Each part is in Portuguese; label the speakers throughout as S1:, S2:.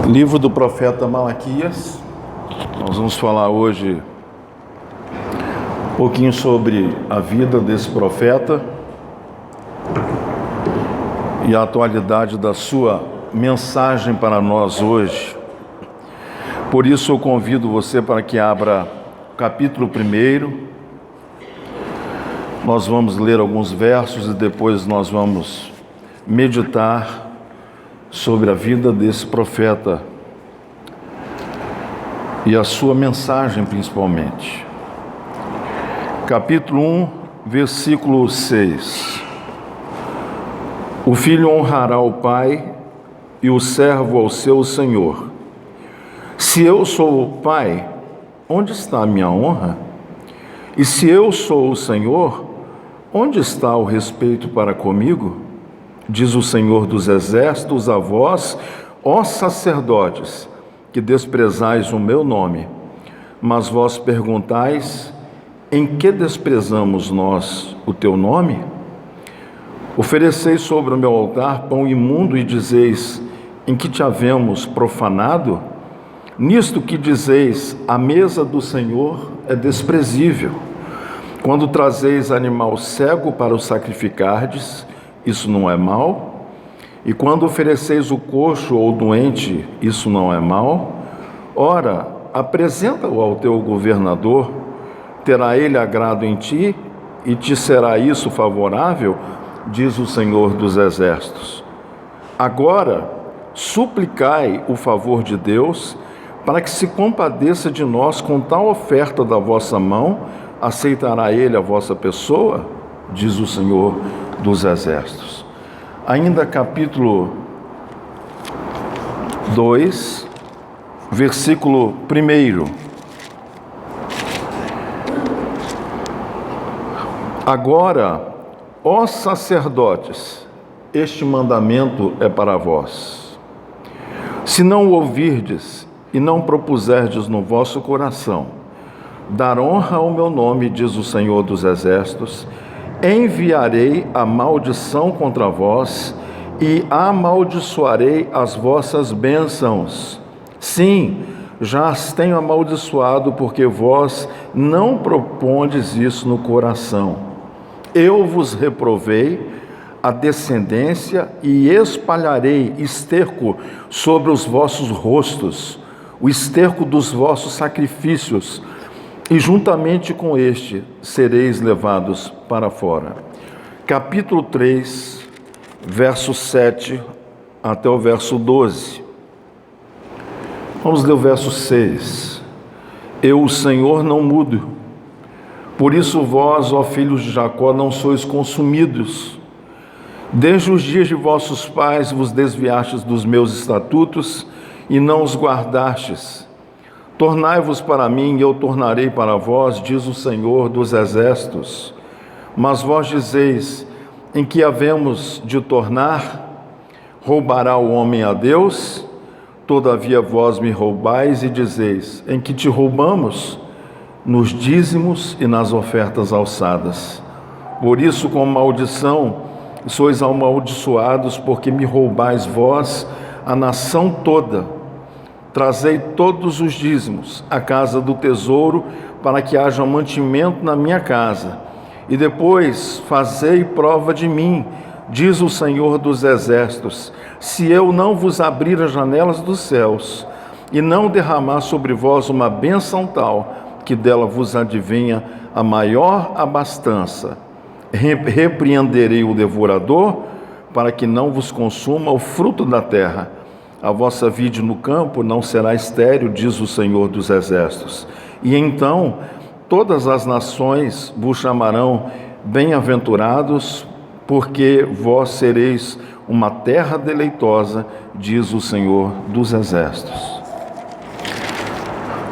S1: Livro do profeta Malaquias. Nós vamos falar hoje um pouquinho sobre a vida desse profeta e a atualidade da sua mensagem para nós hoje. Por isso eu convido você para que abra o capítulo 1. Nós vamos ler alguns versos e depois nós vamos meditar sobre a vida desse profeta e a sua mensagem principalmente. Capítulo 1, versículo 6. O filho honrará o pai e o servo ao seu senhor. Se eu sou o pai, onde está a minha honra? E se eu sou o Senhor, onde está o respeito para comigo? Diz o Senhor dos Exércitos a vós, ó sacerdotes, que desprezais o meu nome. Mas vós perguntais, em que desprezamos nós o teu nome? Ofereceis sobre o meu altar pão imundo e dizeis, em que te havemos profanado? Nisto que dizeis, a mesa do Senhor é desprezível. Quando trazeis animal cego para o sacrificardes, isso não é mal? E quando ofereceis o coxo ou doente, isso não é mal? Ora, apresenta-o ao teu governador, terá ele agrado em ti, e te será isso favorável, diz o Senhor dos Exércitos. Agora, suplicai o favor de Deus, para que se compadeça de nós com tal oferta da vossa mão, aceitará ele a vossa pessoa? Diz o Senhor dos Exércitos. Ainda capítulo 2, versículo 1. Agora, ó sacerdotes, este mandamento é para vós. Se não o ouvirdes e não propuserdes no vosso coração dar honra ao meu nome, diz o Senhor dos Exércitos, enviarei a maldição contra vós e amaldiçoarei as vossas bênçãos. Sim, já as tenho amaldiçoado, porque vós não propondes isso no coração. Eu vos reprovei a descendência e espalharei esterco sobre os vossos rostos, o esterco dos vossos sacrifícios, e juntamente com este sereis levados para fora. Capítulo 3, verso 7 até o verso 12. Vamos ler o verso 6. Eu, o Senhor, não mudo. Por isso vós, ó filhos de Jacó, não sois consumidos. Desde os dias de vossos pais vos desviastes dos meus estatutos e não os guardastes. Tornai-vos para mim, e eu tornarei para vós, diz o Senhor dos Exércitos. Mas vós dizeis, em que havemos de tornar? Roubará o homem a Deus? Todavia vós me roubais e dizeis, em que te roubamos? Nos dízimos e nas ofertas alçadas. Por isso, com maldição, sois amaldiçoados, porque me roubais vós, a nação toda. Trazei todos os dízimos à casa do tesouro, para que haja mantimento na minha casa. E depois fazei prova de mim, diz o Senhor dos Exércitos, se eu não vos abrir as janelas dos céus, e não derramar sobre vós uma bênção tal, que dela vos advenha a maior abastança. Repreenderei o devorador, para que não vos consuma o fruto da terra. A vossa vide no campo não será estéril, diz o Senhor dos Exércitos. E então todas as nações vos chamarão bem-aventurados, porque vós sereis uma terra deleitosa, diz o Senhor dos Exércitos.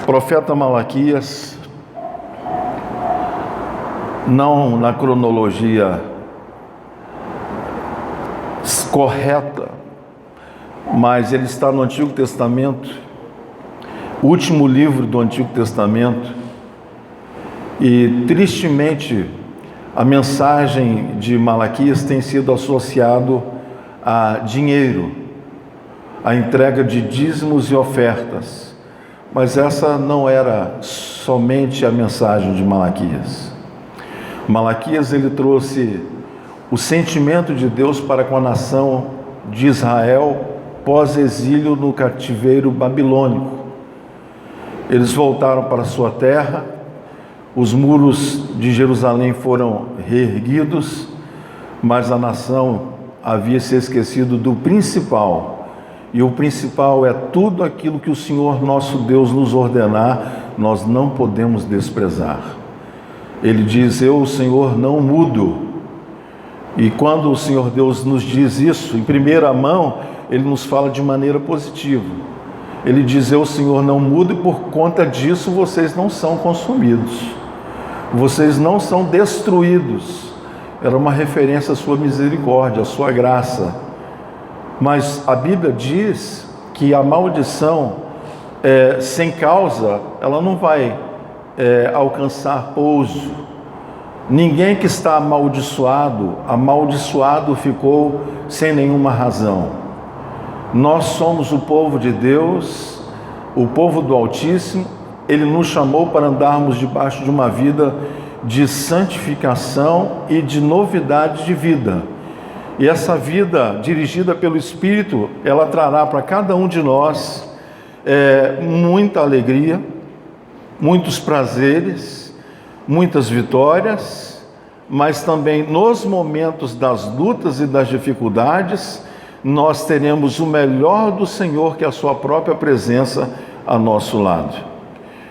S1: Profeta Malaquias, não na cronologia correta, mas ele está no Antigo Testamento, último livro do Antigo Testamento, e tristemente a mensagem de Malaquias tem sido associado a dinheiro, a entrega de dízimos e ofertas. Mas essa não era somente a mensagem de Malaquias. Malaquias, ele trouxe o sentimento de Deus para com a nação de Israel pós-exílio no cativeiro babilônico. Eles voltaram para a sua terra, os muros de Jerusalém foram reerguidos, mas a nação havia se esquecido do principal. E o principal é tudo aquilo que o Senhor nosso Deus nos ordenar, nós não podemos desprezar. Ele diz: eu, o Senhor, não mudo. E quando o Senhor Deus nos diz isso, em primeira mão, Ele nos fala de maneira positiva. Ele diz: eu, o Senhor, não mudo, e por conta disso vocês não são consumidos. Vocês não são destruídos. Era uma referência à sua misericórdia, à sua graça. Mas a Bíblia diz que a maldição, sem causa, ela não vai alcançar pouso. Ninguém que está amaldiçoado ficou sem nenhuma razão. Nós somos o povo de Deus, o povo do Altíssimo. Ele nos chamou para andarmos debaixo de uma vida de santificação e de novidade de vida. E essa vida dirigida pelo Espírito, ela trará para cada um de nós muita alegria, muitos prazeres, muitas vitórias, mas também nos momentos das lutas e das dificuldades, nós teremos o melhor do Senhor, que é a sua própria presença a nosso lado.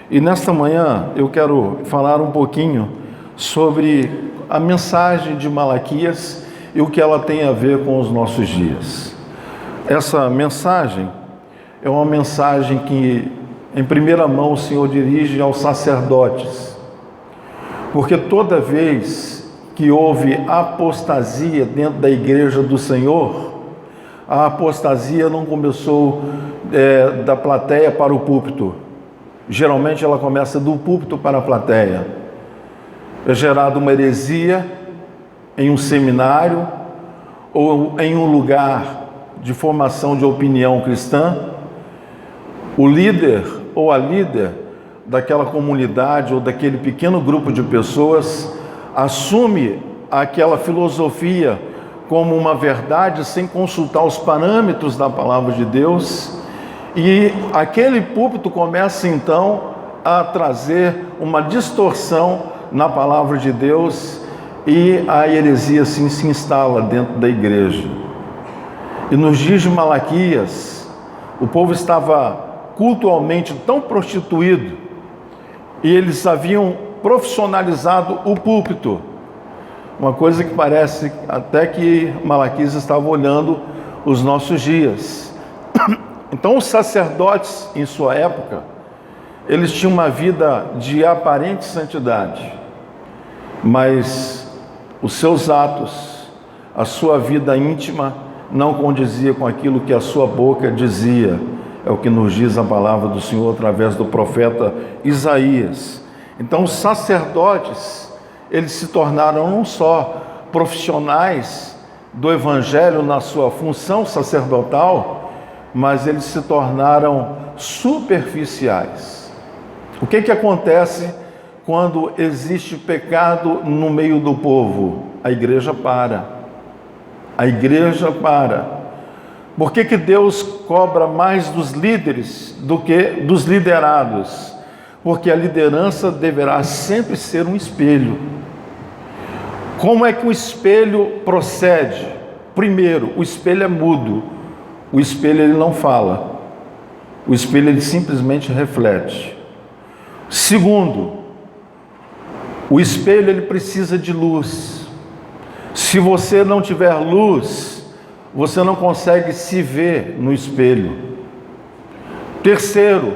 S1: E nesta manhã eu quero falar um pouquinho sobre a mensagem de Malaquias e o que ela tem a ver com os nossos dias. Essa mensagem é uma mensagem que, em primeira mão, o Senhor dirige aos sacerdotes, porque toda vez que houve apostasia dentro da igreja do Senhor, a apostasia não começou da plateia para o púlpito. Geralmente ela começa do púlpito para a plateia. É gerada uma heresia em um seminário ou em um lugar de formação de opinião cristã. O líder ou a líder daquela comunidade ou daquele pequeno grupo de pessoas assume aquela filosofia como uma verdade sem consultar os parâmetros da palavra de Deus, e aquele púlpito começa então a trazer uma distorção na palavra de Deus, e a heresia assim se instala dentro da igreja. E nos dias de Malaquias, o povo estava cultualmente tão prostituído, e eles haviam profissionalizado o púlpito, uma coisa que parece até que Malaquias estava olhando os nossos dias. Então os sacerdotes em sua época, eles tinham uma vida de aparente santidade, mas os seus atos, a sua vida íntima não condizia com aquilo que a sua boca dizia. É o que nos diz a palavra do Senhor através do profeta Isaías. Então os sacerdotes, eles se tornaram não só profissionais do Evangelho na sua função sacerdotal, mas eles se tornaram superficiais. O que acontece quando existe pecado no meio do povo? A igreja para. A igreja para. Por que Deus cobra mais dos líderes do que dos liderados? Porque a liderança deverá sempre ser um espelho. Como é que o espelho procede? Primeiro, o espelho é mudo. O espelho ele não fala. O espelho ele simplesmente reflete. Segundo, o espelho ele precisa de luz. Se você não tiver luz, você não consegue se ver no espelho. Terceiro,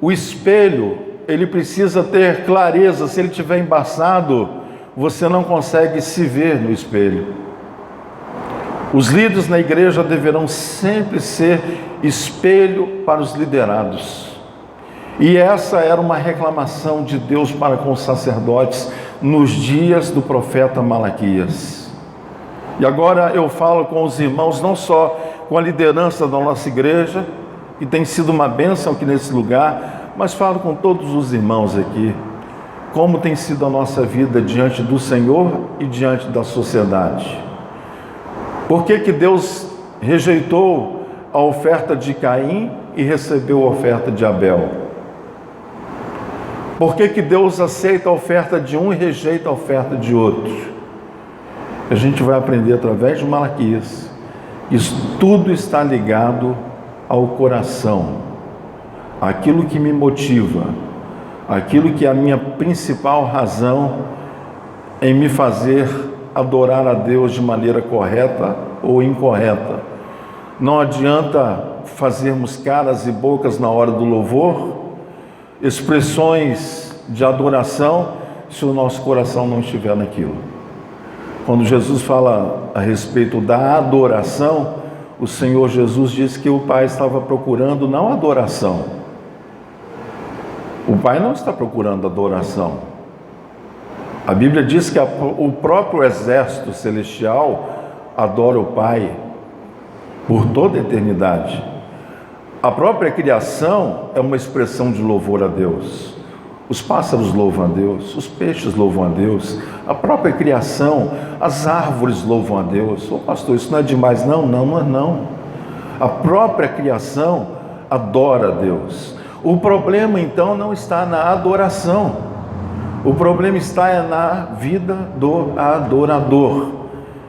S1: o espelho ele precisa ter clareza. Se ele estiver embaçado, você não consegue se ver no espelho. Os líderes na igreja deverão sempre ser espelho para os liderados. E essa era uma reclamação de Deus para com os sacerdotes nos dias do profeta Malaquias. E agora eu falo com os irmãos não só com a liderança da nossa igreja, que tem sido uma bênção aqui nesse lugar, mas falo com todos os irmãos aqui, como tem sido a nossa vida diante do Senhor e diante da sociedade. Por que que Deus rejeitou a oferta de Caim e recebeu a oferta de Abel? Por que que Deus aceita a oferta de um e rejeita a oferta de outro? A gente vai aprender através de Malaquias. Isso tudo está ligado ao coração, aquilo que me motiva, aquilo que é a minha principal razão em me fazer adorar a Deus de maneira correta ou incorreta. Não adianta fazermos caras e bocas na hora do louvor, expressões de adoração, se o nosso coração não estiver naquilo. Quando Jesus fala a respeito da adoração, o Senhor Jesus disse que o Pai estava procurando não adoração. O Pai não está procurando adoração. A Bíblia diz que o próprio exército celestial adora o Pai por toda a eternidade. A própria criação é uma expressão de louvor a Deus. Os pássaros louvam a Deus, os peixes louvam a Deus, a própria criação, as árvores louvam a Deus. Ô pastor, isso não é demais? Não. A própria criação adora a Deus. O problema então não está na adoração, o problema está na vida do adorador.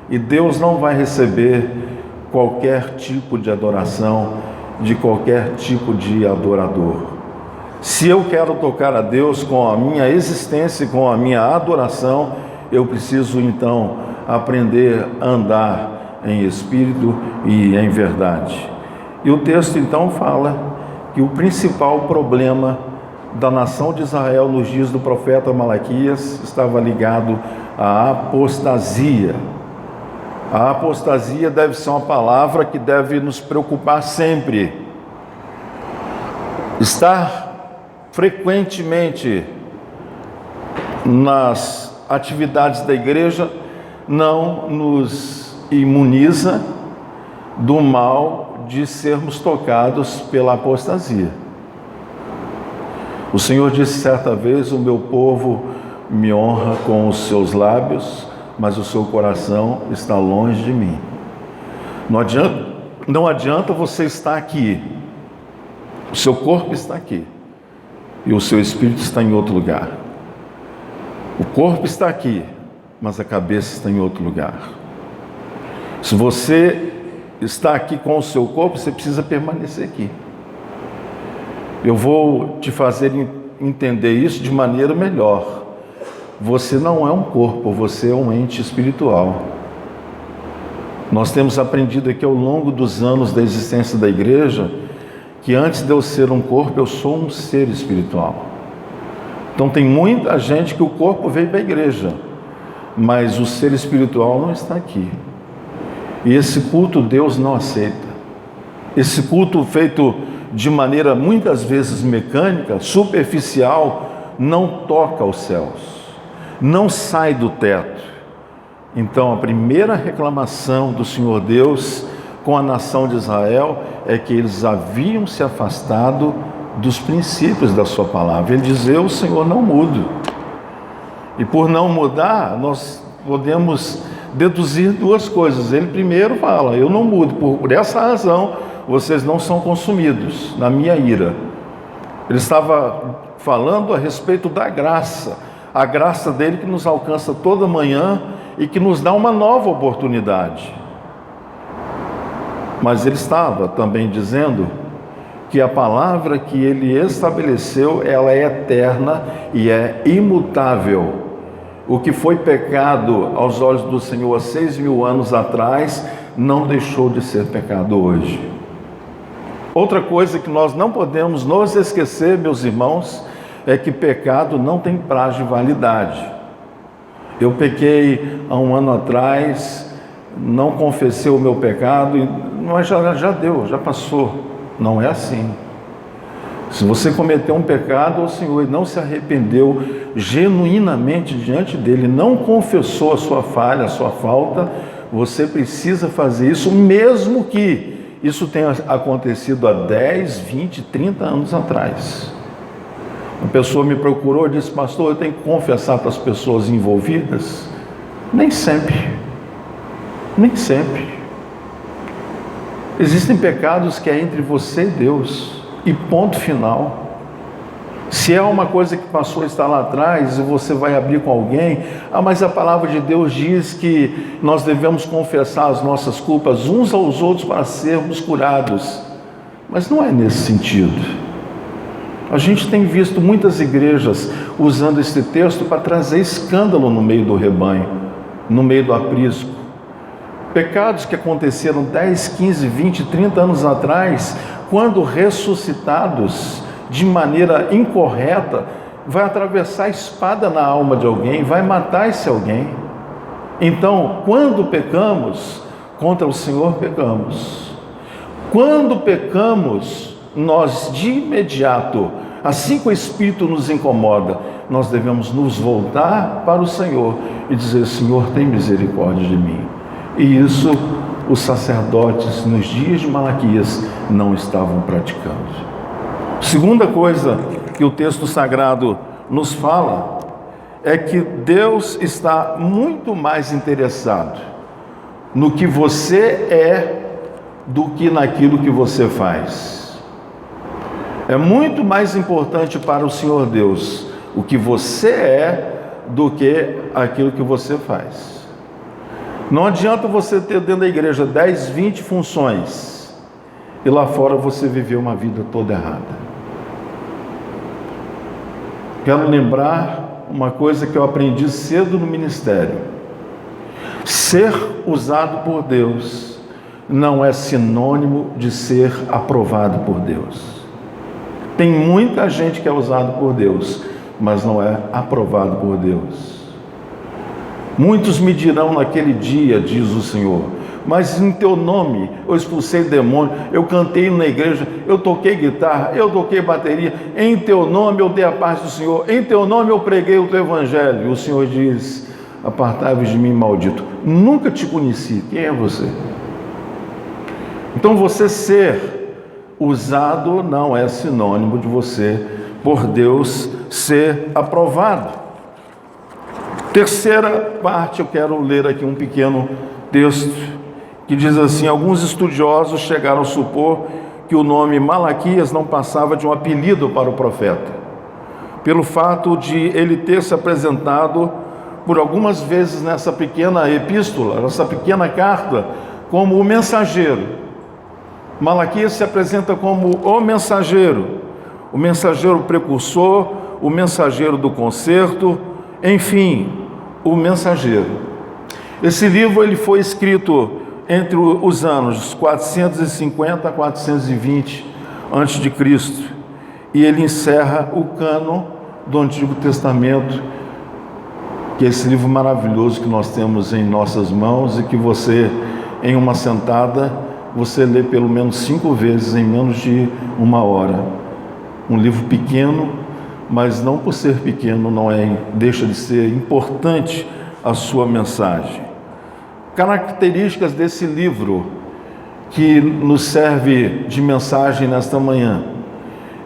S1: E Deus não vai receber qualquer tipo de adoração de qualquer tipo de adorador. Se eu quero tocar a Deus com a minha existência, com a minha adoração, eu preciso então aprender a andar em espírito e em verdade. E o texto então fala que o principal problema da nação de Israel nos dias do profeta Malaquias estava ligado à apostasia. A apostasia deve ser uma palavra que deve nos preocupar sempre. Estar frequentemente nas atividades da igreja não nos imuniza do mal de sermos tocados pela apostasia. O Senhor disse certa vez: o meu povo me honra com os seus lábios, mas o seu coração está longe de mim. Não adianta você estar aqui, o seu corpo está aqui e o seu espírito está em outro lugar. O corpo está aqui, mas a cabeça está em outro lugar. Se você está aqui com o seu corpo, você precisa permanecer aqui. Eu vou te fazer entender isso de maneira melhor. Você não é um corpo, você é um ente espiritual. Nós temos aprendido aqui ao longo dos anos da existência da igreja que antes de eu ser um corpo, eu sou um ser espiritual. Então tem muita gente que o corpo veio para a igreja, mas o ser espiritual não está aqui. E esse culto Deus não aceita. Esse culto feito de maneira muitas vezes mecânica, superficial, não toca aos céus, não sai do teto. Então a primeira reclamação do Senhor Deus com a nação de Israel é que eles haviam se afastado dos princípios da sua palavra. Ele diz: eu, Senhor, não mudo. E por não mudar, nós podemos deduzir duas coisas. Ele primeiro fala: eu não mudo, por essa razão vocês não são consumidos na minha ira. Ele estava falando a respeito da graça, a graça dele que nos alcança toda manhã e que nos dá uma nova oportunidade. Mas ele estava também dizendo que a palavra que ele estabeleceu, ela é eterna e é imutável. O que foi pecado aos olhos do Senhor há 6.000 anos atrás, não deixou de ser pecado hoje. Outra coisa que nós não podemos nos esquecer, meus irmãos, é que pecado não tem prazo de validade. Eu pequei há 1 ano atrás, não confessei o meu pecado, mas já deu, já passou. Não é assim. Se você cometeu um pecado ao Senhor e não se arrependeu genuinamente diante dele, não confessou a sua falha, a sua falta, você precisa fazer isso, mesmo que isso tem acontecido há 10, 20, 30 anos atrás. Uma pessoa me procurou e disse: pastor, eu tenho que confessar para as pessoas envolvidas? Nem sempre. Nem sempre. Existem pecados que é entre você e Deus, e ponto final. Se é uma coisa que passou a estar lá atrás e você vai abrir com alguém, mas a palavra de Deus diz que nós devemos confessar as nossas culpas uns aos outros para sermos curados. Mas não é nesse sentido. A gente tem visto muitas igrejas usando esse texto para trazer escândalo no meio do rebanho, no meio do aprisco. Pecados que aconteceram 10, 15, 20, 30 anos atrás, quando ressuscitados de maneira incorreta, vai atravessar a espada na alma de alguém, vai matar esse alguém. Então, quando pecamos contra o Senhor, pecamos. Quando pecamos, nós de imediato, assim que o Espírito nos incomoda, nós devemos nos voltar para o Senhor e dizer: Senhor, tem misericórdia de mim. E isso os sacerdotes nos dias de Malaquias não estavam praticando. Segunda coisa que o texto sagrado nos fala é que Deus está muito mais interessado no que você é do que naquilo que você faz. É muito mais importante para o Senhor Deus o que você é do que aquilo que você faz. Não adianta você ter dentro da igreja 10, 20 funções e lá fora você viver uma vida toda errada. Quero lembrar uma coisa que eu aprendi cedo no ministério: ser usado por Deus não é sinônimo de ser aprovado por Deus. Tem muita gente que é usado por Deus, mas não é aprovado por Deus. Muitos me dirão naquele dia, diz o Senhor: mas em teu nome eu expulsei demônio, eu cantei na igreja, eu toquei guitarra, eu toquei bateria, em teu nome eu dei a paz do Senhor, em teu nome eu preguei o teu evangelho. E o Senhor diz: apartai-vos de mim, maldito, nunca te conheci. Quem é você? Então, você ser usado não é sinônimo de você, por Deus, ser aprovado. Terceira parte, eu quero ler aqui um pequeno texto que diz assim: alguns estudiosos chegaram a supor que o nome Malaquias não passava de um apelido para o profeta, pelo fato de ele ter se apresentado por algumas vezes nessa pequena epístola, nessa pequena carta, como o mensageiro. Malaquias se apresenta como o mensageiro precursor, o mensageiro do conserto, enfim, o mensageiro. Esse livro ele foi escrito entre os anos 450 a 420 a.C. e ele encerra o cânon do Antigo Testamento, que é esse livro maravilhoso que nós temos em nossas mãos e que você, em uma sentada, você lê pelo menos 5 vezes em menos de 1 hora. Um livro pequeno, mas não por ser pequeno deixa de ser importante a sua mensagem. Características desse livro que nos serve de mensagem nesta manhã.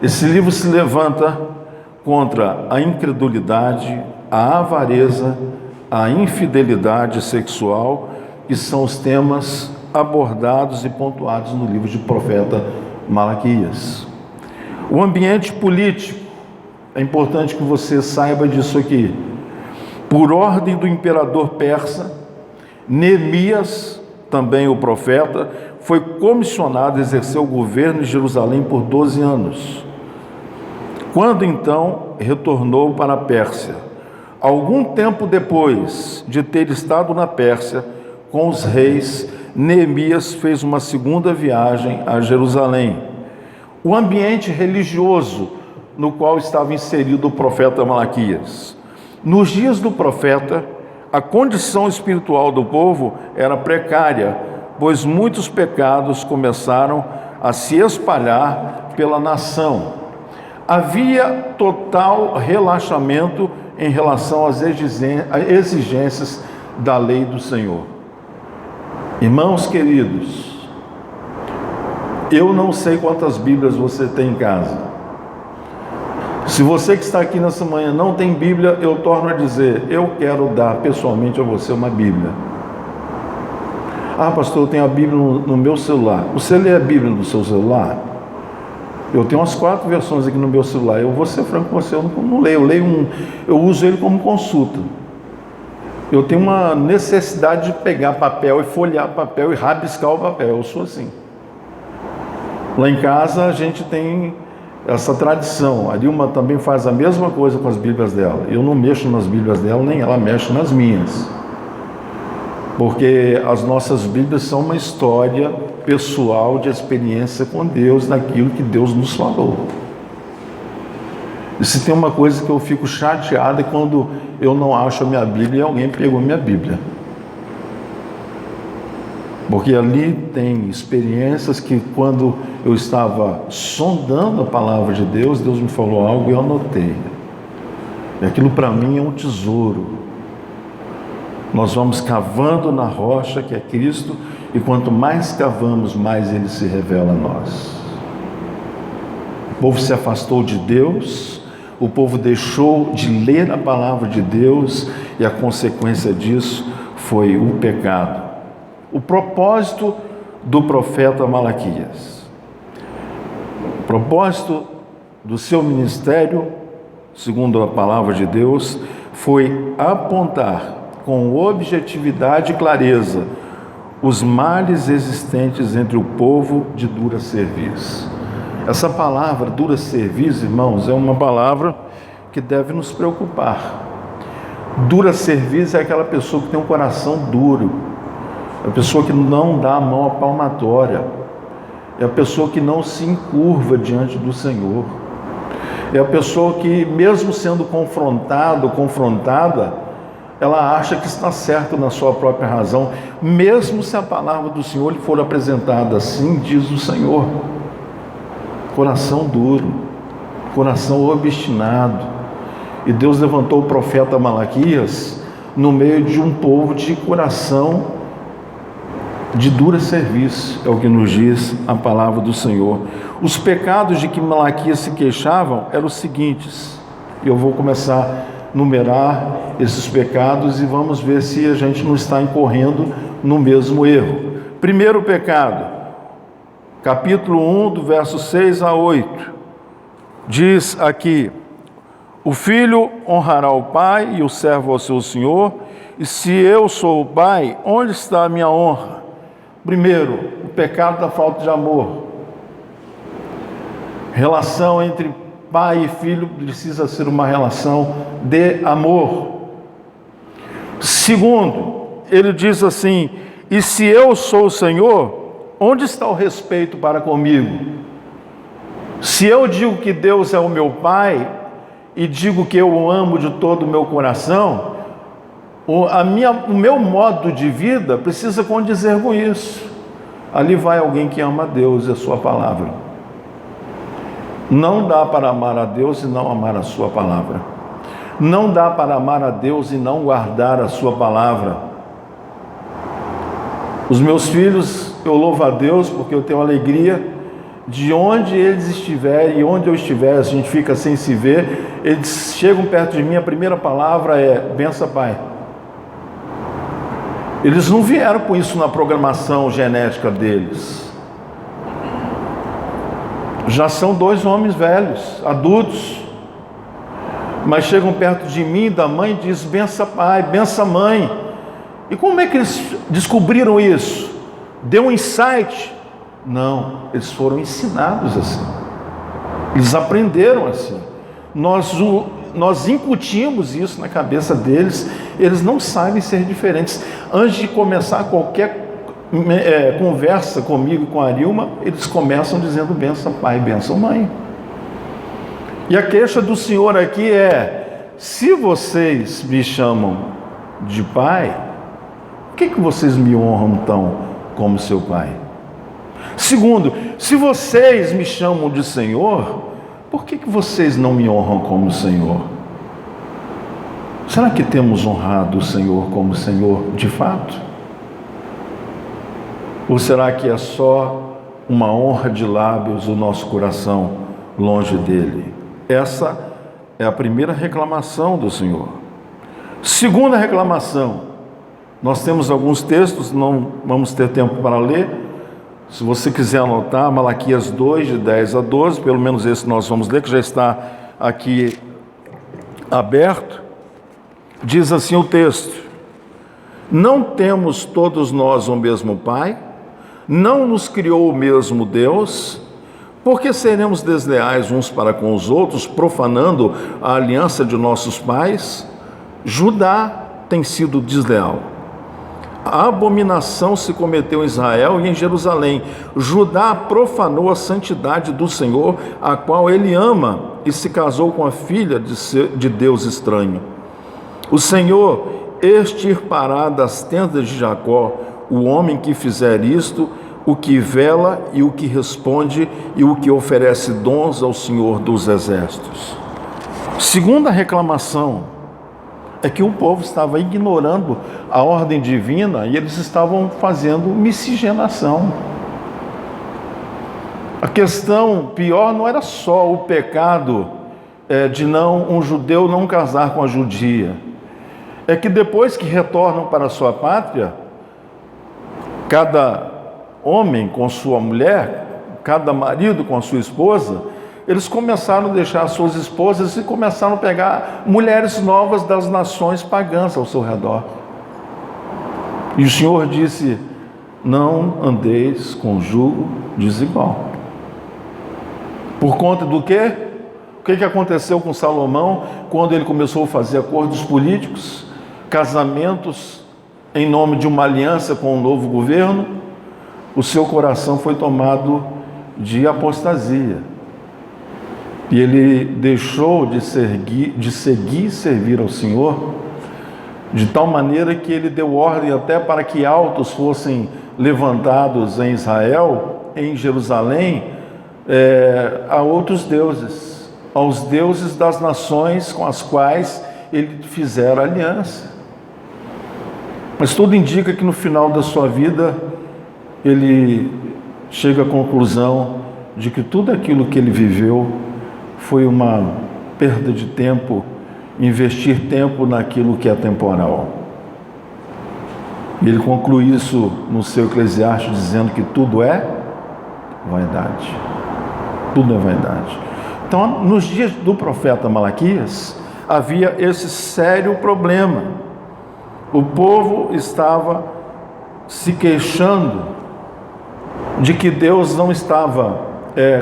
S1: Esse livro se levanta contra a incredulidade, a avareza, a infidelidade sexual, que são os temas abordados e pontuados no livro de profeta Malaquias. O ambiente político, é importante que você saiba disso aqui. Por ordem do imperador persa, Neemias, também o profeta, foi comissionado a exercer o governo em Jerusalém por 12 anos. Quando então retornou para a Pérsia, algum tempo depois de ter estado na Pérsia com os reis, Neemias fez uma segunda viagem a Jerusalém. O ambiente religioso no qual estava inserido o profeta Malaquias. Nos dias do profeta, a condição espiritual do povo era precária, pois muitos pecados começaram a se espalhar pela nação. Havia total relaxamento em relação às exigências da lei do Senhor. Irmãos queridos, Eu não sei quantas Bíblias você tem em casa. Se você que está aqui nessa manhã não tem Bíblia, eu torno a dizer, eu quero dar pessoalmente a você uma Bíblia. Ah, pastor, eu tenho a Bíblia no meu celular. Você lê a Bíblia no seu celular? Eu tenho umas 4 versões aqui no meu celular. Eu vou ser franco com você, eu não leio. Eu uso ele como consulta. Eu tenho uma necessidade de pegar papel e folhear papel e rabiscar o papel. Eu sou assim. Lá em casa a gente tem essa tradição. A Dilma também faz a mesma coisa com as Bíblias dela. Eu não mexo nas Bíblias dela, nem ela mexe nas minhas. Porque as nossas Bíblias são uma história pessoal de experiência com Deus, daquilo que Deus nos falou. E se tem uma coisa que eu fico chateado é quando eu não acho a minha Bíblia e alguém pegou minha Bíblia. Porque ali tem experiências que quando eu estava sondando a palavra de Deus, Deus me falou algo e eu anotei. E aquilo para mim é um tesouro. Nós vamos cavando na rocha que é Cristo, e quanto mais cavamos, mais Ele se revela a nós. O povo se afastou de Deus, o povo deixou de ler a palavra de Deus, e a consequência disso foi o pecado. O propósito do profeta Malaquias. O propósito do seu ministério, segundo a palavra de Deus, foi apontar com objetividade e clareza os males existentes entre o povo de dura cerviz. Essa palavra, dura cerviz, irmãos, é uma palavra que deve nos preocupar. Dura cerviz é aquela pessoa que tem um coração duro, é a pessoa que não dá a mão à palmatória, é a pessoa que não se encurva diante do Senhor, é a pessoa que, mesmo sendo confrontada, ela acha que está certo na sua própria razão, mesmo se a palavra do Senhor lhe for apresentada assim, diz o Senhor. Coração duro, coração obstinado. E Deus levantou o profeta Malaquias no meio de um povo de coração de dura serviço, é o que nos diz a palavra do Senhor. Os pecados de que Malaquias se queixavam eram os seguintes. Eu vou começar a numerar esses pecados e vamos ver se a gente não está incorrendo no mesmo erro. Primeiro pecado, capítulo 1, do verso 6 a 8, diz aqui: o filho honrará o pai e o servo ao seu senhor, e se eu sou o pai, onde está a minha honra? Primeiro, o pecado da falta de amor. Relação entre pai e filho precisa ser uma relação de amor. Segundo, ele diz assim: e se eu sou o Senhor, onde está o respeito para comigo? Se eu digo que Deus é o meu pai e digo que eu o amo de todo o meu coração, o meu modo de vida precisa condizer com isso. Ali vai alguém que ama a Deus e a sua palavra. Não dá para amar a Deus e não amar a sua palavra. Não dá para amar a Deus e não guardar a sua palavra. Os meus filhos, eu louvo a Deus porque eu tenho alegria de onde eles estiverem e onde eu estiver, a gente fica sem se ver, eles chegam perto de mim, a primeira palavra é: benção, pai. Eles não vieram com isso na programação genética deles. Já são 2 homens velhos, adultos, mas chegam perto de mim, da mãe, e diz: benção, pai, benção, mãe. E como é que eles descobriram isso? Deu um insight? Não, eles foram ensinados assim. Eles aprenderam assim. Nós incutimos isso na cabeça deles. Eles não sabem ser diferentes. Antes de começar qualquer conversa comigo, com a Arilma, eles começam dizendo: benção, pai, benção, mãe. E a queixa do Senhor aqui é: se vocês me chamam de pai, por que vocês me honram tão como seu pai? Segundo, se vocês me chamam de Senhor, por que vocês não me honram como Senhor? Será que temos honrado o Senhor como Senhor de fato? Ou será que é só uma honra de lábios o nosso coração longe dele. Essa é a primeira reclamação do Senhor. Segunda reclamação, nós temos alguns textos, não vamos ter tempo para ler. Se você quiser anotar, Malaquias 2, de 10 a 12, pelo menos esse nós vamos ler, que já está aqui aberto. Diz assim o texto: não temos todos nós o mesmo Pai? Não nos criou o mesmo Deus? Por que seremos desleais uns para com os outros, profanando a aliança de nossos pais? Judá tem sido desleal. A abominação se cometeu em Israel e em Jerusalém. Judá profanou a santidade do Senhor, a qual ele ama, e se casou com a filha de Deus estranho. O Senhor extirpará das tendas de Jacó o homem que fizer isto, o que vela e o que responde e o que oferece dons ao Senhor dos exércitos. Segunda reclamação é que o povo estava ignorando a ordem divina e eles estavam fazendo miscigenação. A questão pior não era só o pecado de um judeu não casar com a judia. É que depois que retornam para a sua pátria, cada homem com sua mulher, cada marido com a sua esposa, eles começaram a deixar suas esposas e começaram a pegar mulheres novas das nações pagãs ao seu redor. E o Senhor disse: não andeis com jugo desigual. Por conta do quê? O que aconteceu com Salomão quando ele começou a fazer acordos políticos, casamentos em nome de uma aliança com o novo governo? O seu coração foi tomado de apostasia. E ele deixou de seguir e servir ao Senhor, de tal maneira que ele deu ordem até para que altos fossem levantados em Israel, em Jerusalém, a outros deuses, aos deuses das nações com as quais ele fizera aliança. Mas tudo indica que no final da sua vida, ele chega à conclusão de que tudo aquilo que ele viveu foi uma perda de tempo, investir tempo naquilo que é temporal. Ele conclui isso no seu Eclesiastes, dizendo que tudo é vaidade. Tudo é vaidade. Então, nos dias do profeta Malaquias, havia esse sério problema. O povo estava se queixando de que Deus não estava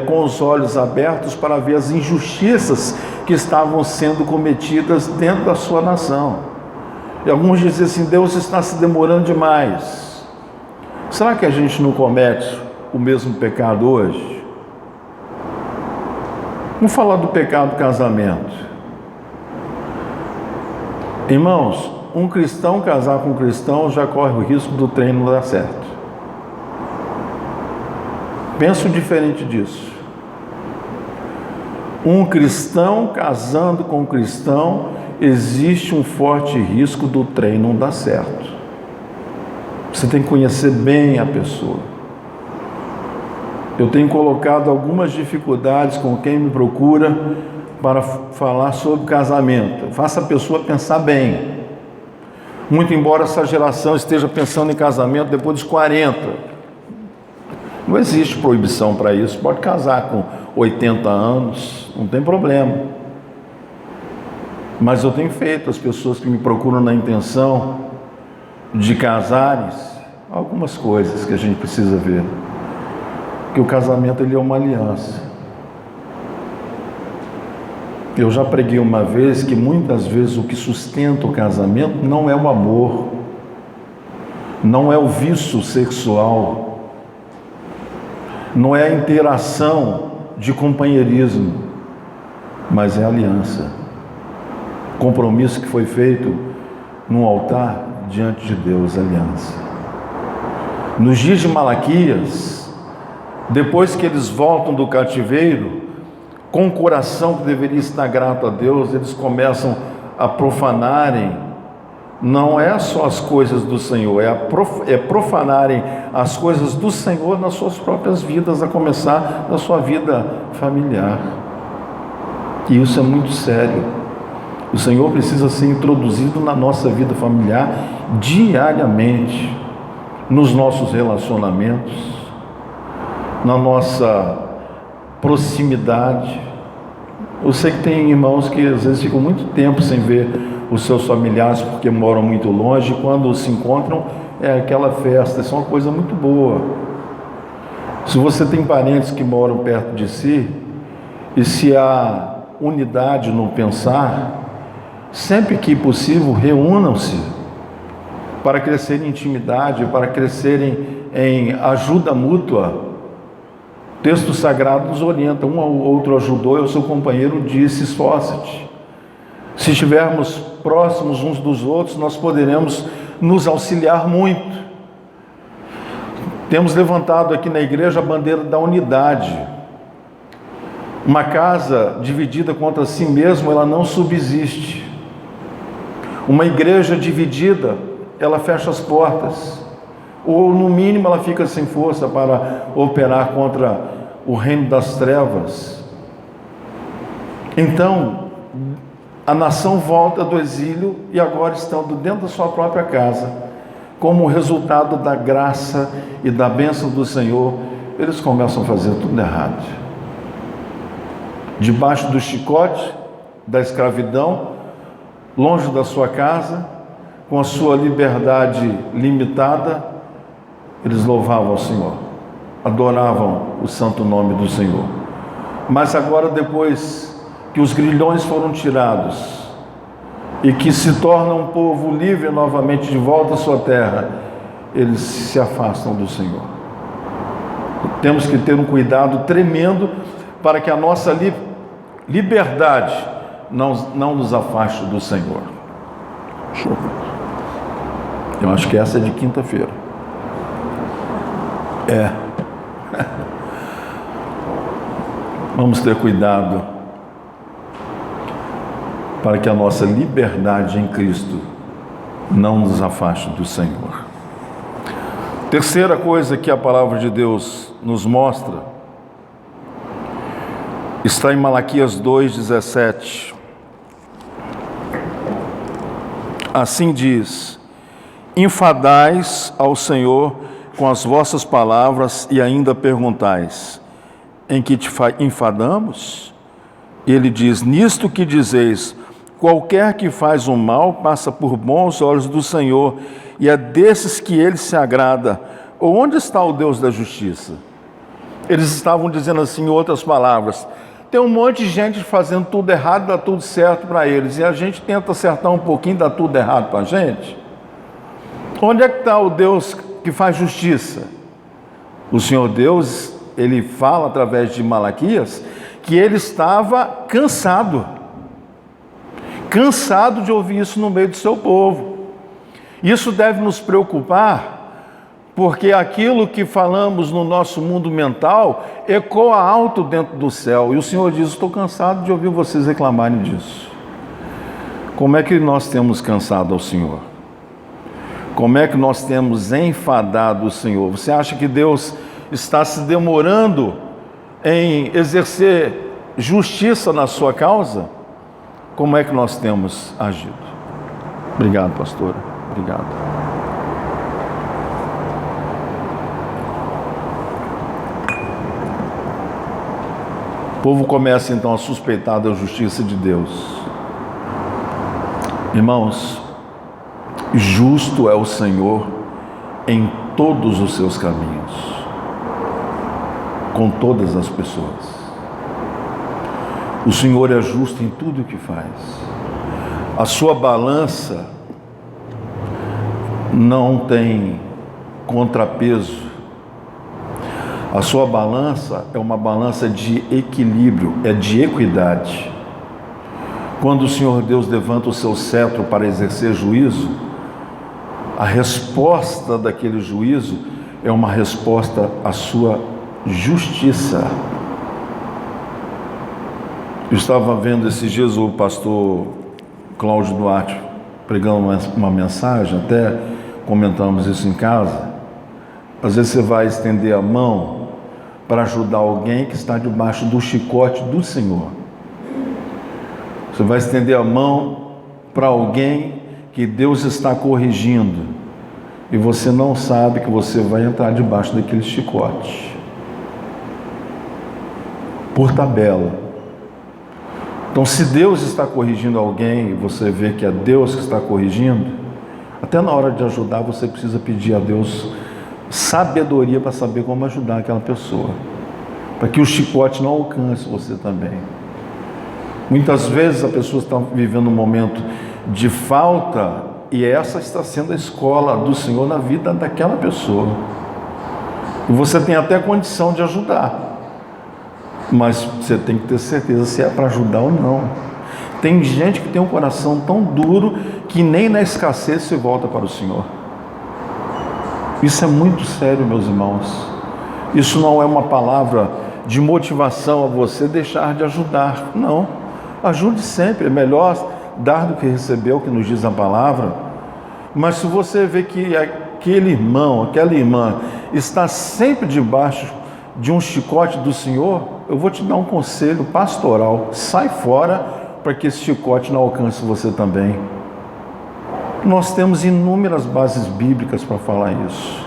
S1: com os olhos abertos para ver as injustiças que estavam sendo cometidas dentro da sua nação. E alguns dizem assim: Deus está se demorando demais. Será que a gente não comete o mesmo pecado hoje? Vamos falar do pecado do casamento. Irmãos, um cristão casar com um cristão já corre o risco do trem não dar certo. Penso diferente disso. Um cristão casando com um cristão, existe um forte risco do trem não dar certo. Você tem que conhecer bem a pessoa. Eu tenho colocado algumas dificuldades com quem me procura para falar sobre casamento. Faça a pessoa pensar bem. Muito embora essa geração esteja pensando em casamento depois dos 40. Não existe proibição para isso. Pode casar com 80 anos, não tem problema. Mas eu tenho feito as pessoas que me procuram na intenção de casarem algumas coisas que a gente precisa ver. Porque o casamento ele é uma aliança. Eu já preguei uma vez que muitas vezes o que sustenta o casamento não é o amor, não é o vício sexual, não é a interação de companheirismo, mas é a aliança. Compromisso que foi feito no altar diante de Deus, aliança. Nos dias de Malaquias, depois que eles voltam do cativeiro, com o coração que deveria estar grato a Deus, eles começam a profanarem não é só as coisas do Senhor, é profanarem as coisas do Senhor nas suas próprias vidas, a começar na sua vida familiar. E isso é muito sério. O Senhor precisa ser introduzido na nossa vida familiar diariamente, nos nossos relacionamentos, na nossa proximidade. Eu sei que tem irmãos que às vezes ficam muito tempo sem ver os seus familiares porque moram muito longe, e quando se encontram é aquela festa, isso é uma coisa muito boa. Se você tem parentes que moram perto de si, e se há unidade no pensar, sempre que possível reúnam-se para crescer em intimidade, para crescerem em ajuda mútua. O texto sagrado nos orienta, um ao outro ajudou e o seu companheiro disse: esforça-te. Se estivermos próximos uns dos outros, nós poderemos nos auxiliar muito. Temos levantado aqui na igreja a bandeira da unidade. Uma casa dividida contra si mesma, ela não subsiste. Uma igreja dividida, ela fecha as portas, ou no mínimo ela fica sem força para operar contra o reino das trevas. Então, a nação volta do exílio e agora estando dentro da sua própria casa, como resultado da graça e da bênção do Senhor, eles começam a fazer tudo errado. Debaixo do chicote, da escravidão, longe da sua casa, com a sua liberdade limitada, eles louvavam ao Senhor, adoravam o santo nome do Senhor. Mas agora, depois que os grilhões foram tirados e que se torna um povo livre novamente de volta à sua terra, eles se afastam do Senhor. Temos que ter um cuidado tremendo para que a nossa liberdade não nos afaste do Senhor. Eu acho que essa é de quinta-feira. Vamos ter cuidado para que a nossa liberdade em Cristo não nos afaste do Senhor. Terceira coisa que a palavra de Deus nos mostra está em Malaquias 2,17. Assim diz: enfadais ao Senhor com as vossas palavras e ainda perguntais: em que te enfadamos? Ele diz: nisto que dizeis, qualquer que faz o mal passa por bons olhos do Senhor, e é desses que ele se agrada. Ou onde está o Deus da justiça? Eles estavam dizendo assim, em outras palavras: tem um monte de gente fazendo tudo errado, dá tudo certo para eles, e a gente tenta acertar um pouquinho, dá tudo errado para a gente. Onde é que está o Deus que faz justiça? O Senhor Deus, ele fala através de Malaquias que ele estava cansado de ouvir isso no meio do seu povo. Isso deve nos preocupar, porque aquilo que falamos no nosso mundo mental ecoa alto dentro do céu, e o Senhor diz: estou cansado de ouvir vocês reclamarem disso. Como é que nós temos cansado ao Senhor? Como é que nós temos enfadado o Senhor? Você acha que Deus está se demorando em exercer justiça na sua causa? Como é que nós temos agido? Obrigado, pastora. Obrigado. O povo começa então a suspeitar da justiça de Deus. Irmãos, justo é o Senhor em todos os seus caminhos, com todas as pessoas. O Senhor é justo em tudo o que faz. A sua balança não tem contrapeso. A sua balança é uma balança de equilíbrio, é de equidade. Quando o Senhor Deus levanta o seu cetro para exercer juízo, a resposta daquele juízo é uma resposta à sua justiça. Eu estava vendo esses dias o pastor Cláudio Duarte pregando uma mensagem, até comentamos isso em casa. Às vezes você vai estender a mão para ajudar alguém que está debaixo do chicote do Senhor. Você vai estender a mão para alguém que Deus está corrigindo e você não sabe que você vai entrar debaixo daquele chicote. Por tabela. Então, se Deus está corrigindo alguém e você vê que é Deus que está corrigindo, até na hora de ajudar você precisa pedir a Deus sabedoria para saber como ajudar aquela pessoa, para que o chicote não alcance você também. Muitas vezes a pessoa está vivendo um momento de falta e essa está sendo a escola do Senhor na vida daquela pessoa. E você tem até condição de ajudar, mas você tem que ter certeza se é para ajudar ou não. Tem gente que tem um coração tão duro que nem na escassez se volta para o Senhor. Isso é muito sério, meus irmãos. Isso não é uma palavra de motivação a você deixar de ajudar. Não, ajude sempre. É melhor dar do que receber, o que nos diz a palavra. Mas se você vê que aquele irmão, aquela irmã está sempre debaixo de um chicote do Senhor, eu vou te dar um conselho pastoral: sai fora para que esse chicote não alcance você também. Nós temos inúmeras bases bíblicas para falar isso.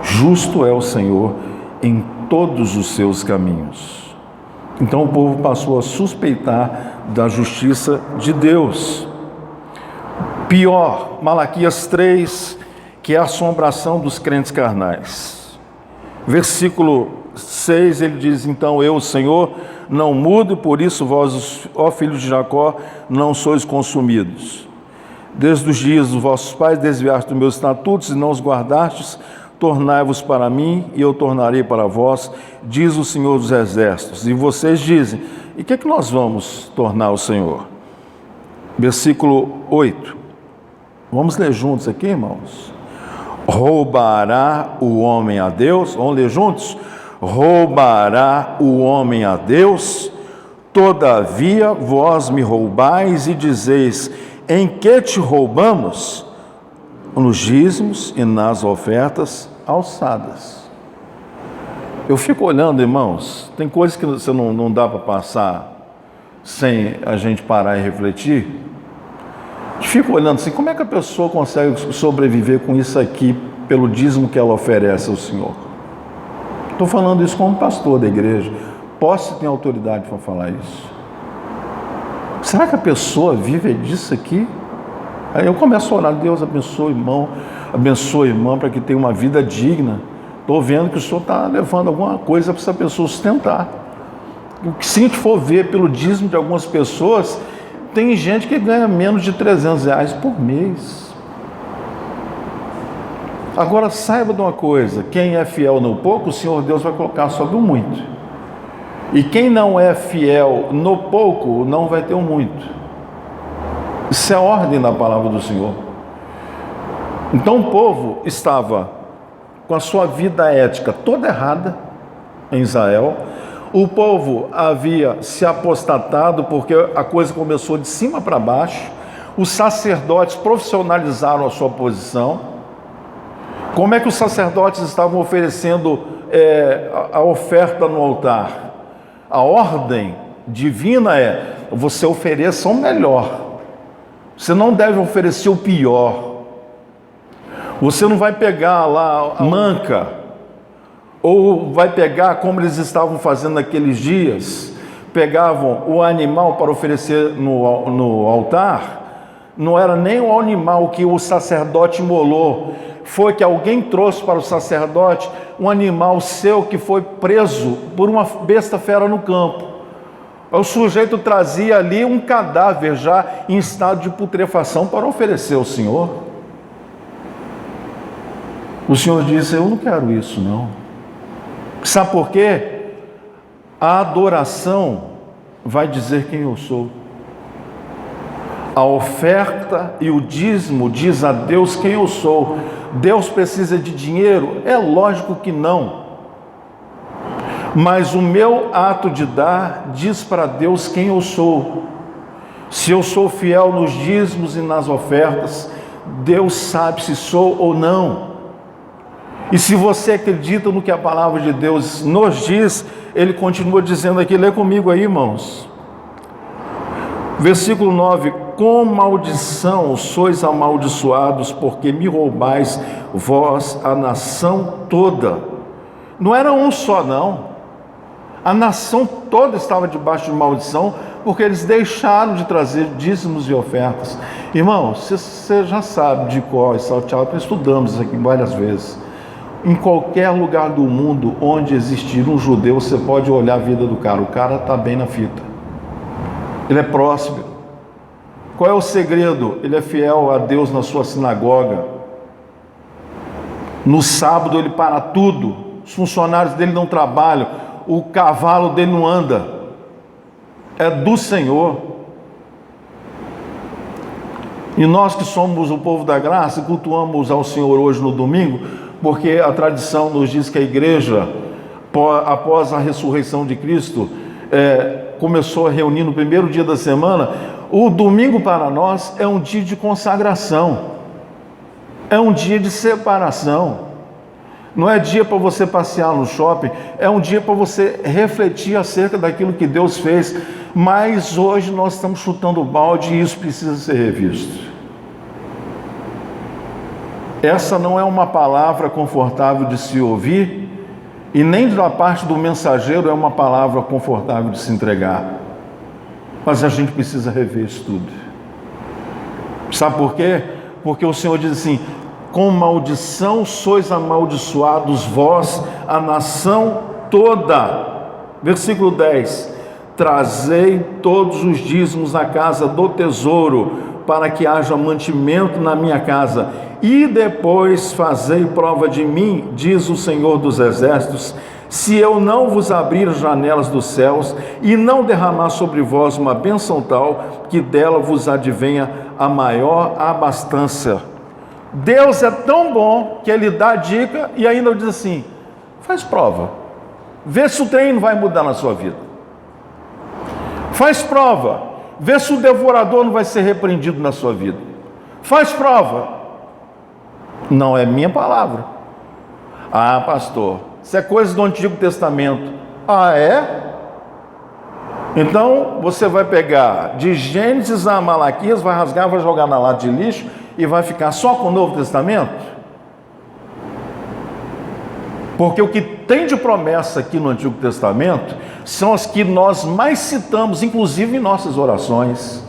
S1: Justo é o Senhor em todos os seus caminhos. Então o povo passou a suspeitar da justiça de Deus. Pior, Malaquias 3, que é a assombração dos crentes carnais. Versículo 6, ele diz: então eu, o Senhor, não mudo, por isso vós, ó filhos de Jacó, não sois consumidos. Desde os dias dos vossos pais desviastes dos meus estatutos e não os guardastes, tornai-vos para mim e eu tornarei para vós, diz o Senhor dos Exércitos. E vocês dizem: e que nós vamos tornar ao Senhor? Versículo 8. Vamos ler juntos aqui, irmãos. Roubará o homem a Deus? Vamos ler juntos? Roubará o homem a Deus? Todavia vós me roubais e dizeis: em que te roubamos? Nos dízimos e nas ofertas alçadas. Eu fico olhando, irmãos, tem coisas que você não dá para passar sem a gente parar e refletir. Eu fico olhando assim, como é que a pessoa consegue sobreviver com isso aqui pelo dízimo que ela oferece ao Senhor? Estou falando isso como pastor da igreja. Posso ter autoridade para falar isso? Será que a pessoa vive disso aqui? Aí eu começo a orar: Deus abençoe o irmão, abençoe a irmã para que tenha uma vida digna. Estou vendo que o Senhor está levando alguma coisa para essa pessoa sustentar. Se a gente for ver pelo dízimo de algumas pessoas, tem gente que ganha menos de R$300 por mês. Agora saiba de uma coisa: quem é fiel no pouco, o Senhor Deus vai colocar sobre o muito. E quem não é fiel no pouco, não vai ter o muito. Isso é ordem da palavra do Senhor. Então o povo estava com a sua vida ética toda errada em Israel. O povo havia se apostatado porque a coisa começou de cima para baixo. Os sacerdotes profissionalizaram a sua posição. Como é que os sacerdotes estavam oferecendo a oferta no altar? A ordem divina é: você ofereça o melhor. Você não deve oferecer o pior. Você não vai pegar lá a manca, ou vai pegar como eles estavam fazendo naqueles dias, pegavam o animal para oferecer no altar. Não era nem o animal que o sacerdote imolou, foi que alguém trouxe para o sacerdote um animal seu que foi preso por uma besta fera no campo. O sujeito trazia ali um cadáver já em estado de putrefação para oferecer ao Senhor. O Senhor disse: eu não quero isso não. Sabe por quê? A adoração vai dizer quem eu sou. A oferta e o dízimo diz a Deus quem eu sou. Deus precisa de dinheiro? É lógico que não. Mas o meu ato de dar diz para Deus quem eu sou. Se eu sou fiel nos dízimos e nas ofertas, Deus sabe se sou ou não. E se você acredita no que a palavra de Deus nos diz, Ele continua dizendo aqui, lê comigo aí, irmãos. Versículo 9: com maldição sois amaldiçoados, porque me roubais vós a nação toda. Não era um só, não. A nação toda estava debaixo de maldição, porque eles deixaram de trazer dízimos e ofertas. Irmão, você já sabe de cor e salteado, estudamos isso aqui várias vezes. Em qualquer lugar do mundo onde existir um judeu, você pode olhar a vida do cara. O cara está bem na fita. Ele é próspero. Qual é o segredo? Ele é fiel a Deus na sua sinagoga. No sábado ele para tudo. Os funcionários dele não trabalham. O cavalo dele não anda. É do Senhor. E nós que somos o povo da graça, cultuamos ao Senhor hoje no domingo, porque a tradição nos diz que a igreja, após a ressurreição de Cristo, começou a reunir no primeiro dia da semana. O domingo para nós é um dia de consagração, é um dia de separação. Não é dia para você passear no shopping, é um dia para você refletir acerca daquilo que Deus fez. Mas hoje nós estamos chutando o balde e isso precisa ser revisto. Essa não é uma palavra confortável de se ouvir, e nem da parte do mensageiro é uma palavra confortável de se entregar. Mas a gente precisa rever isso tudo. Sabe por quê? Porque o Senhor diz assim: com maldição sois amaldiçoados vós, a nação toda. Versículo 10: trazei todos os dízimos à casa do tesouro, para que haja mantimento na minha casa, e depois fazei prova de mim, diz o Senhor dos Exércitos, se eu não vos abrir as janelas dos céus, e não derramar sobre vós uma bênção tal, que dela vos advenha a maior abastança. Deus é tão bom que Ele dá a dica e ainda diz assim: faz prova, vê se o trem não vai mudar na sua vida. Faz prova, vê se o devorador não vai ser repreendido na sua vida. Faz prova. Não é minha palavra. Ah, pastor, isso é coisa do Antigo Testamento. Ah, é? Então você vai pegar de Gênesis a Malaquias, vai rasgar, vai jogar na lata de lixo e vai ficar só com o Novo Testamento? Porque o que tem de promessa aqui no Antigo Testamento são as que nós mais citamos, inclusive em nossas orações.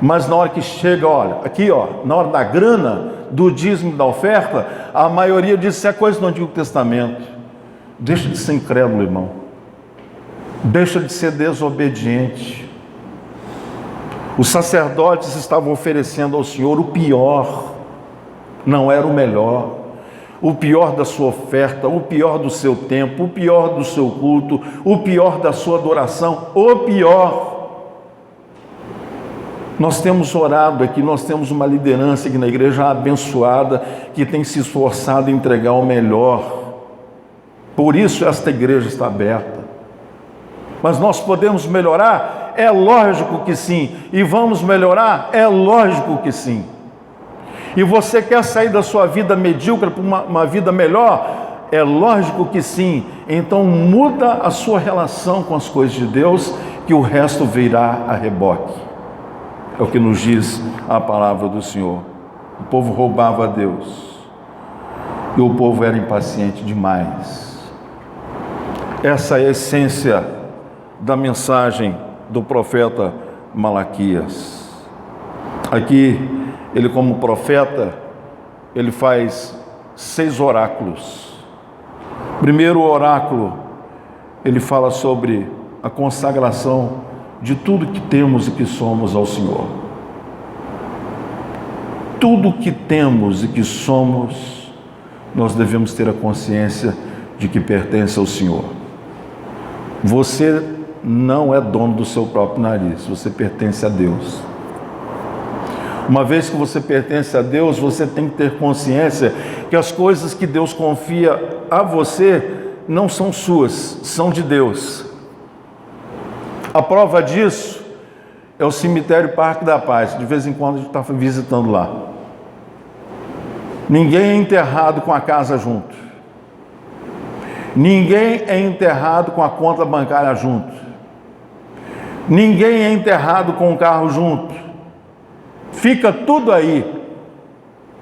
S1: Mas na hora que chega, olha, aqui na hora da grana, do dízimo, da oferta, a maioria diz que é coisa do Antigo Testamento. Deixa de ser incrédulo, irmão. Deixa de ser desobediente. Os sacerdotes estavam oferecendo ao Senhor o pior, não era o melhor. O pior da sua oferta, o pior do seu tempo, o pior do seu culto, o pior da sua adoração, o pior. Nós temos orado aqui, nós temos uma liderança aqui na igreja abençoada, que tem se esforçado em entregar o melhor. Por isso esta igreja está aberta. Mas nós podemos melhorar? É lógico que sim. E vamos melhorar? É lógico que sim. E você quer sair da sua vida medíocre para uma vida melhor? É lógico que sim. Então muda a sua relação com as coisas de Deus, que o resto virá a reboque. É o que nos diz a palavra do Senhor. O povo roubava a Deus. E o povo era impaciente demais. Essa é a essência da mensagem do profeta Malaquias. Aqui, ele como profeta, ele faz 6 oráculos. Primeiro oráculo, ele fala sobre a consagração de tudo que temos e que somos ao Senhor. Tudo que temos e que somos, nós devemos ter a consciência de que pertence ao Senhor. Você não é dono do seu próprio nariz, você pertence a Deus. Uma vez que você pertence a Deus, você tem que ter consciência que as coisas que Deus confia a você não são suas, são de Deus. A prova disso é o cemitério Parque da Paz. De vez em quando a gente está visitando lá. Ninguém é enterrado com a casa junto. Ninguém é enterrado com a conta bancária junto. Ninguém é enterrado com o carro junto. Fica tudo aí.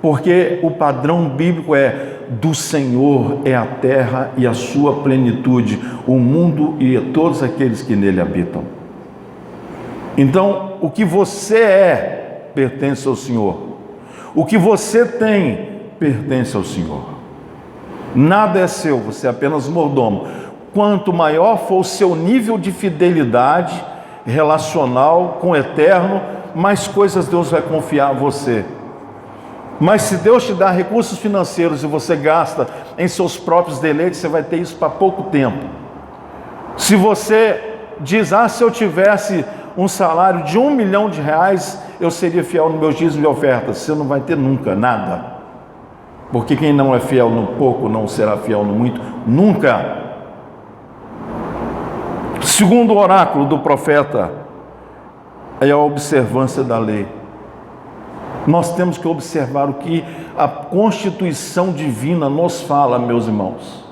S1: Porque o padrão bíblico é: do Senhor é a terra e a sua plenitude, o mundo e todos aqueles que nele habitam. Então, o que você é, pertence ao Senhor. O que você tem, pertence ao Senhor. Nada é seu, você é apenas mordomo. Quanto maior for o seu nível de fidelidade relacional com o eterno, mais coisas Deus vai confiar a você. Mas se Deus te dá recursos financeiros e você gasta em seus próprios deleites, você vai ter isso para pouco tempo. Se você diz: se eu tivesse um salário de R$1 milhão, eu seria fiel no meu dízimo e ofertas, você não vai ter nunca nada. Porque quem não é fiel no pouco não será fiel no muito, nunca. Segundo o oráculo do profeta, é a observância da lei. Nós temos que observar o que a Constituição Divina nos fala, meus irmãos.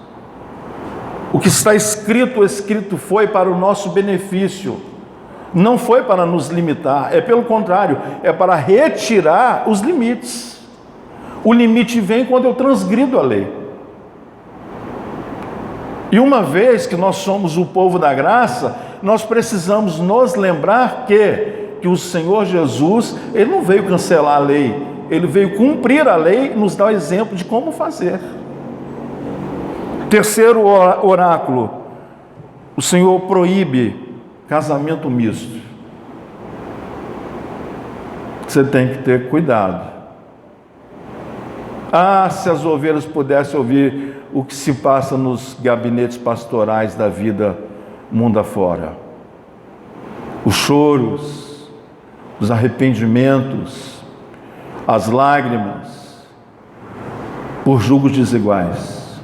S1: O que está escrito foi para o nosso benefício. Não foi para nos limitar, é pelo contrário, é para retirar os limites. O limite vem quando eu transgrido a lei. E uma vez que nós somos o povo da graça, nós precisamos nos lembrar que o Senhor Jesus, Ele não veio cancelar a lei, Ele veio cumprir a lei e nos dar o exemplo de como fazer. Terceiro oráculo, o Senhor proíbe casamento misto. Você tem que ter cuidado. Se as ovelhas pudessem ouvir o que se passa nos gabinetes pastorais da vida mundo afora. Os choros, os arrependimentos, as lágrimas, por julgos desiguais.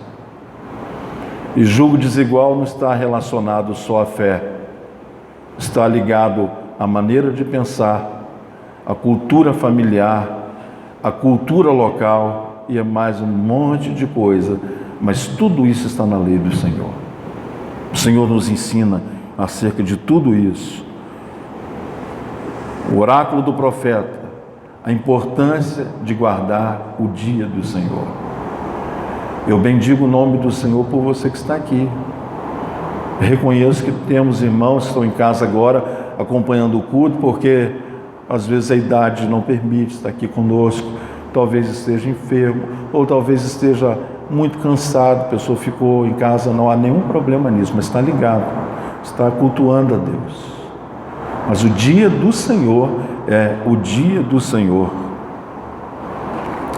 S1: E julgo desigual não está relacionado só à fé, está ligado à maneira de pensar, à cultura familiar, à cultura local, e é mais um monte de coisa, mas tudo isso está na lei do Senhor. O Senhor nos ensina acerca de tudo isso. O oráculo do profeta, a importância de guardar o dia do Senhor. Eu bendigo o nome do Senhor por você que está aqui. Reconheço que temos irmãos que estão em casa agora acompanhando o culto, porque às vezes a idade não permite estar aqui conosco. Talvez esteja enfermo, ou talvez esteja muito cansado, a pessoa ficou em casa, não há nenhum problema nisso, mas está ligado, está cultuando a Deus. Mas o dia do Senhor é o dia do Senhor.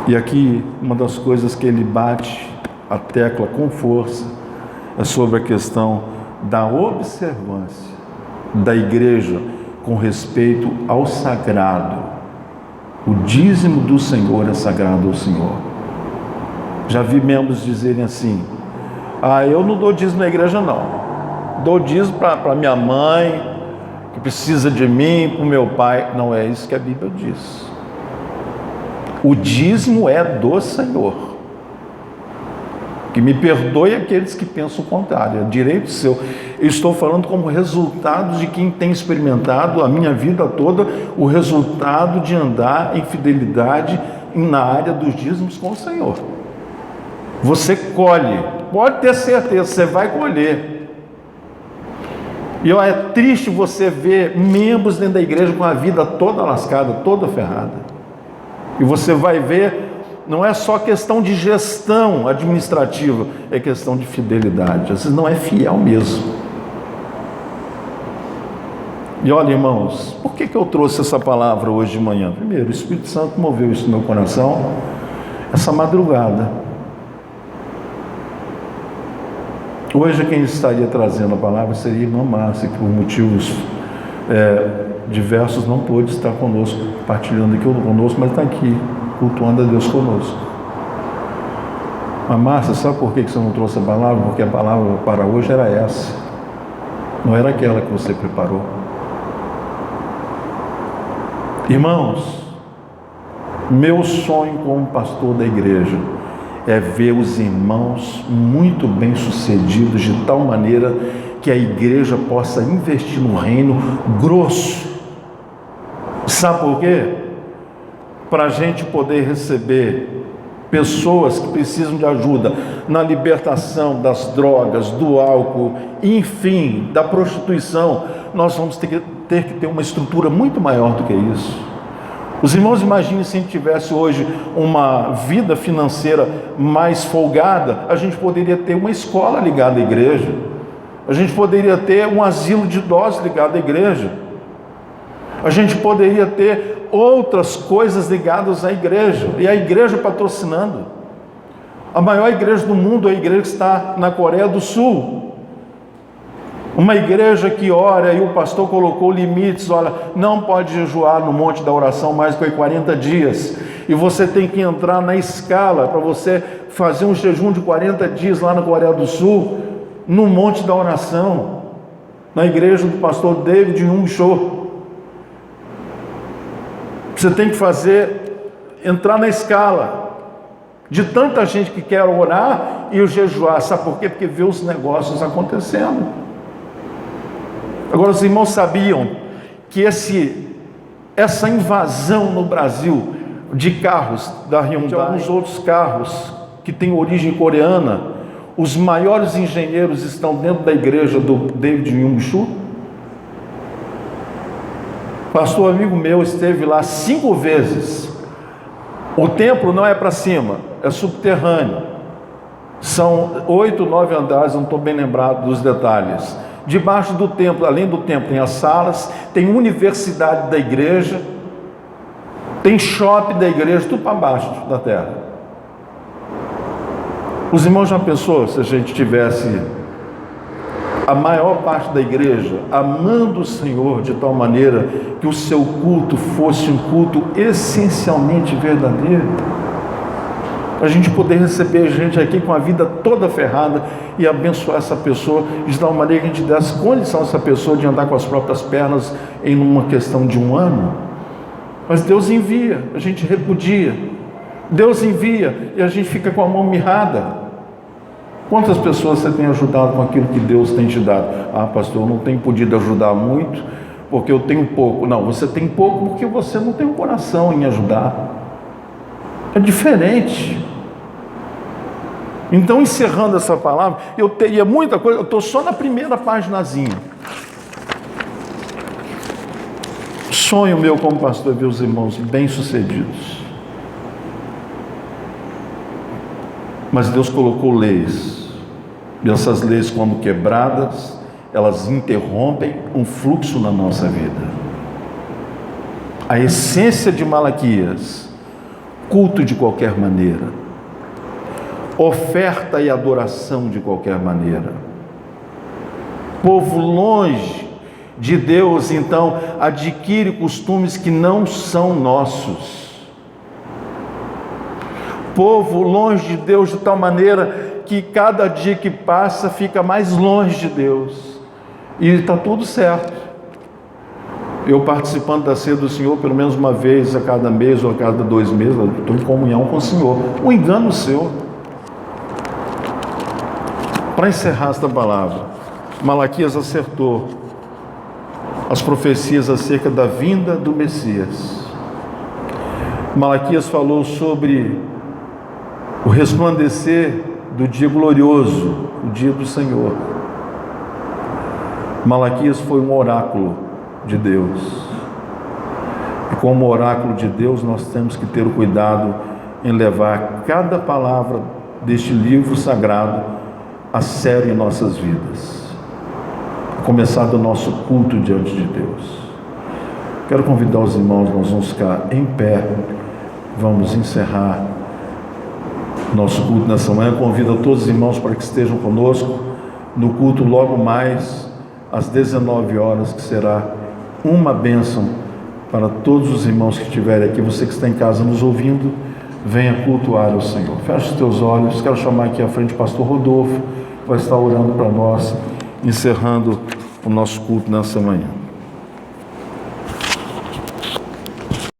S1: E aqui, uma das coisas que ele bate a tecla com força é sobre a questão da observância da igreja com respeito ao sagrado. O dízimo do Senhor é sagrado ao Senhor. Já vi membros dizerem assim: eu não dou dízimo na igreja não, dou dízimo para minha mãe, que precisa de mim, para o meu pai. Não é isso que a Bíblia diz. O dízimo é do Senhor. Que me perdoe aqueles que pensam o contrário, é direito seu. Eu estou falando como resultado de quem tem experimentado a minha vida toda, o resultado de andar em fidelidade na área dos dízimos com o Senhor. Você colhe, pode ter certeza, você vai colher. E é triste você ver membros dentro da igreja com a vida toda lascada, toda ferrada. E você vai ver, não é só questão de gestão administrativa, é questão de fidelidade. Às vezes não é fiel mesmo. E olha, irmãos, por que eu trouxe essa palavra hoje de manhã? Primeiro, o Espírito Santo moveu isso no meu coração essa madrugada. Hoje quem estaria trazendo a palavra seria a irmã Márcia, que por motivos diversos não pôde estar conosco, partilhando aqui conosco, mas está aqui, cultuando a Deus conosco. Mas Márcia, sabe por que você não trouxe a palavra? Porque a palavra para hoje era essa, não era aquela que você preparou.
S2: Irmãos, meu sonho como pastor da igreja é ver os irmãos muito bem sucedidos, de tal maneira que a igreja possa investir no reino grosso. Sabe por quê? Para a gente poder receber pessoas que precisam de ajuda na libertação das drogas, do álcool, enfim, da prostituição. Nós vamos ter que ter uma estrutura muito maior do que isso. Os irmãos, imaginem se a gente tivesse hoje uma vida financeira mais folgada, a gente poderia ter uma escola ligada à igreja, a gente poderia ter um asilo de idosos ligado à igreja, a gente poderia ter outras coisas ligadas à igreja, e a igreja patrocinando. A maior igreja do mundo é a igreja que está na Coreia do Sul. Uma igreja que ora, e o pastor colocou limites, olha, não pode jejuar no monte da oração mais do que 40 dias, e você tem que entrar na escala para você fazer um jejum de 40 dias lá na Coreia do Sul, no monte da oração, na igreja do pastor David Jung Cho. Você tem que entrar na escala de tanta gente que quer orar e o jejuar. Sabe por quê? Porque vê os negócios acontecendo. Agora, os irmãos sabiam que essa invasão no Brasil de carros da Hyundai, de alguns outros carros que têm origem coreana, os maiores engenheiros estão dentro da igreja do David Jung Cho? Pastor amigo meu esteve lá 5 vezes. O templo não é para cima, é subterrâneo. São 8, 9 andares, não estou bem lembrado dos detalhes. Debaixo do templo, além do templo, tem as salas, tem universidade da igreja, tem shopping da igreja, tudo para baixo da terra. Os irmãos já pensou se a gente tivesse a maior parte da igreja amando o Senhor de tal maneira que o seu culto fosse um culto essencialmente verdadeiro? A gente poder receber gente aqui com a vida toda ferrada e abençoar essa pessoa de tal maneira que a gente desse condição a essa pessoa de andar com as próprias pernas em uma questão de 1 ano. Mas Deus envia, a gente repudia. Deus envia e a gente fica com a mão mirrada. Quantas pessoas você tem ajudado com aquilo que Deus tem te dado? Ah, pastor, eu não tenho podido ajudar muito porque eu tenho pouco. Não, você tem pouco porque você não tem um coração em ajudar. É diferente. Então, encerrando essa palavra, eu teria muita coisa, eu estou só na primeira paginazinha. Sonho meu como pastor é ver os irmãos bem-sucedidos. Mas Deus colocou leis, e essas leis, quando quebradas, elas interrompem um fluxo na nossa vida. A essência de Malaquias: culto de qualquer maneira, oferta e adoração de qualquer maneira. Povo longe de Deus, então, adquire costumes que não são nossos. Povo longe de Deus de tal maneira que cada dia que passa fica mais longe de Deus. E está tudo certo. Eu participando da ceia do Senhor pelo menos uma vez a cada mês ou a cada 2 meses, eu estou em comunhão com o Senhor. Um engano seu. Para encerrar esta palavra, Malaquias acertou as profecias acerca da vinda do Messias. Malaquias falou sobre o resplandecer do dia glorioso, o dia do Senhor. Malaquias foi um oráculo de Deus. E como oráculo de Deus, nós temos que ter o cuidado em levar cada palavra deste livro sagrado a sério em nossas vidas. Começar do nosso culto diante de Deus. Quero convidar os irmãos, nós vamos ficar em pé, vamos encerrar nosso culto nessa manhã. Convido a todos os irmãos para que estejam conosco no culto logo mais às 19 horas, que será uma bênção para todos os irmãos que estiverem aqui. Você que está em casa nos ouvindo, venha cultuar ao Senhor. Feche os teus olhos. Quero chamar aqui à frente o pastor Rodolfo, que vai estar orando para nós, encerrando o nosso culto nessa manhã.